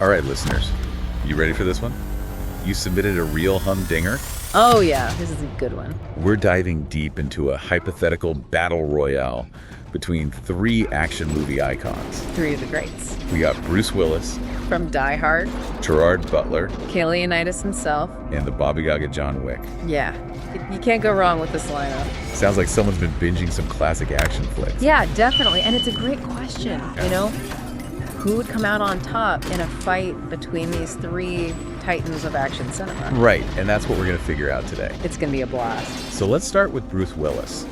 All right, listeners, you ready for this one? You submitted a real humdinger. Oh yeah, this is a good one. We're diving deep into a hypothetical battle royale between three action movie icons. Three of the greats. We got Bruce Willis, From Die Hard, Gerard Butler, Leonidas himself. and the Baba Yaga John Wick. Yeah, you can't go wrong with this lineup. Sounds like someone's been binging some classic action flicks. Yeah, definitely, and it's a great question, you know? Who would come out on top in a fight between these three titans of action cinema? Right, and that's what we're going to figure out today. It's gonna be a blast. So let's start with Bruce Willis.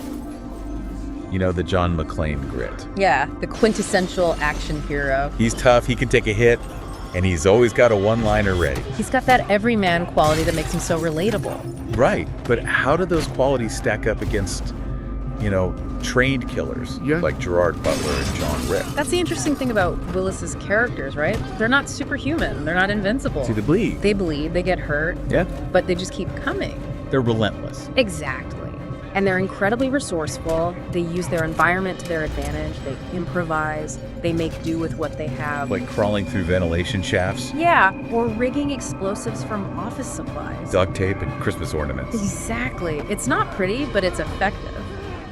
You know, the John McClane grit. Yeah, the quintessential action hero. He's tough, he can take a hit, and he's always got a one-liner ready. He's got that everyman quality that makes him so relatable. Right, but how do those qualities stack up against, trained killers like Gerard Butler and John Wick? That's the interesting thing about Willis's characters, right? They're not superhuman. They're not invincible. See, they bleed. They bleed, they get hurt, Yeah. but they just keep coming. They're relentless. Exactly. And they're incredibly resourceful. They use their environment to their advantage. They improvise. They make do with what they have. Like crawling through ventilation shafts, Yeah, or rigging explosives from office supplies. duct tape, and Christmas ornaments. Exactly. It's not pretty, but it's effective.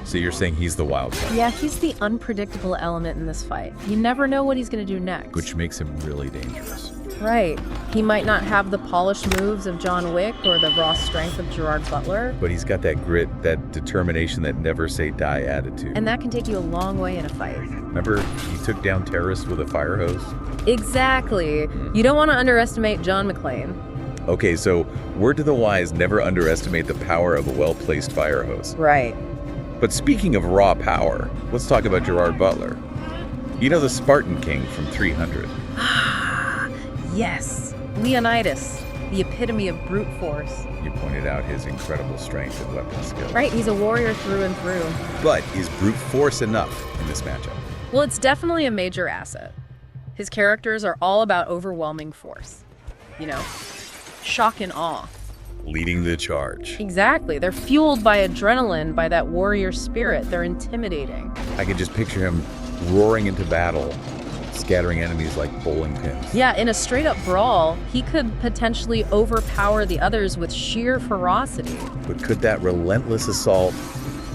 So you're saying he's the wild card, Yeah, he's the unpredictable element in this fight. You never know what he's going to do next. which makes him really dangerous. Right. He might not have the polished moves of John Wick or the raw strength of Gerard Butler, But he's got that grit, that determination, that never say die attitude. and that can take you a long way in a fight. Remember, he took down terrorists with a fire hose? Exactly. You don't want to underestimate John McClane. Okay, so word to the wise, never underestimate the power of a well-placed fire hose. Right. But speaking of raw power, let's talk about Gerard Butler. You know the Spartan King from 300. Yes. Leonidas, the epitome of brute force. You pointed out his incredible strength and weapon skills. Right, he's a warrior through and through. But is brute force enough in this matchup? Well, it's definitely a major asset. His characters are all about overwhelming force. You know, shock and awe. Leading the charge. Exactly. They're fueled by adrenaline, by that warrior spirit. They're intimidating. I can just picture him roaring into battle, scattering enemies like bowling pins. Yeah, in a straight-up brawl, he could potentially overpower the others with sheer ferocity. But could that relentless assault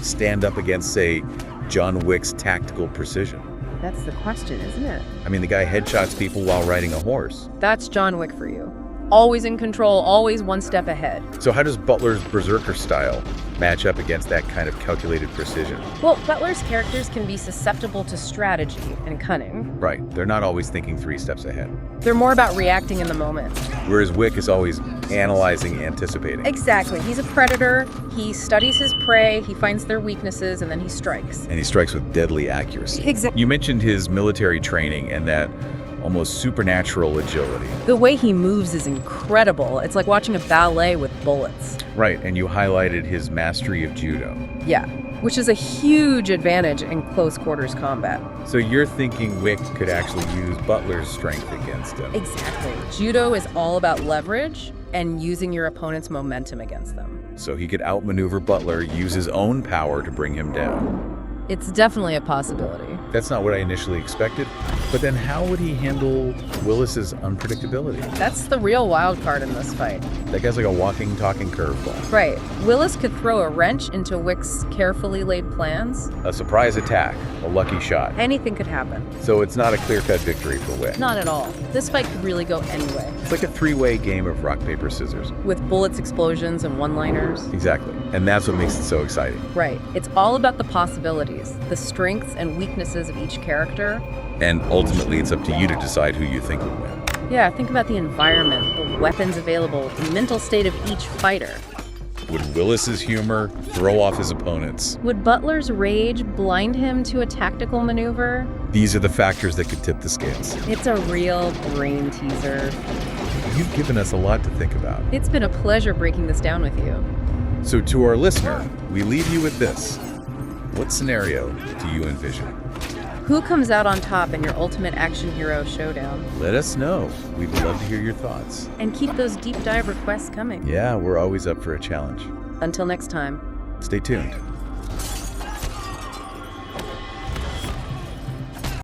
stand up against, say, John Wick's tactical precision? That's the question, isn't it? I mean, the guy headshots people while riding a horse. That's John Wick for you. Always in control, always one step ahead. So how does Butler's berserker style match up against that kind of calculated precision? Well, Butler's characters can be susceptible to strategy and cunning. Right, they're not always thinking 3 steps ahead. They're more about reacting in the moment. Whereas Wick is always analyzing, anticipating. Exactly. He's a predator. He studies his prey, he finds their weaknesses, and then he strikes. And he strikes with deadly accuracy. Exactly. You mentioned his military training and that almost supernatural agility. The way he moves is incredible. It's like watching a ballet with bullets. Right, and you highlighted his mastery of judo. Yeah, which is a huge advantage in close quarters combat. So you're thinking Wick could actually use Butler's strength against him. Exactly. Judo is all about leverage and using your opponent's momentum against them. So he could outmaneuver Butler, use his own power to bring him down. It's definitely a possibility. That's not what I initially expected, but then how would he handle Willis's unpredictability? That's the real wild card in this fight. That guy's like a walking, talking curveball. Right. Willis could throw a wrench into Wick's carefully laid plans. A surprise attack, a lucky shot. Anything could happen. So it's not a clear-cut victory for Wick. Not at all. This fight could really go anyway. It's like a 3-way game of rock, paper, scissors. With bullets, explosions, and one-liners. Exactly. And that's what makes it so exciting. Right. It's all about the possibilities, the strengths and weaknesses of each character. And ultimately, it's up to you to decide who you think will win. Yeah, think about the environment, the weapons available, the mental state of each fighter. Would Willis's humor throw off his opponents? Would Butler's rage blind him to a tactical maneuver? These are the factors that could tip the scales. It's a real brain teaser. You've given us a lot to think about. It's been a pleasure breaking this down with you. So to our listener, we leave you with this. What scenario do you envision? Who comes out on top in your ultimate action hero showdown? Let us know. We'd love to hear your thoughts. And keep those deep dive requests coming. Yeah, we're always up for a challenge. Until next time. Stay tuned.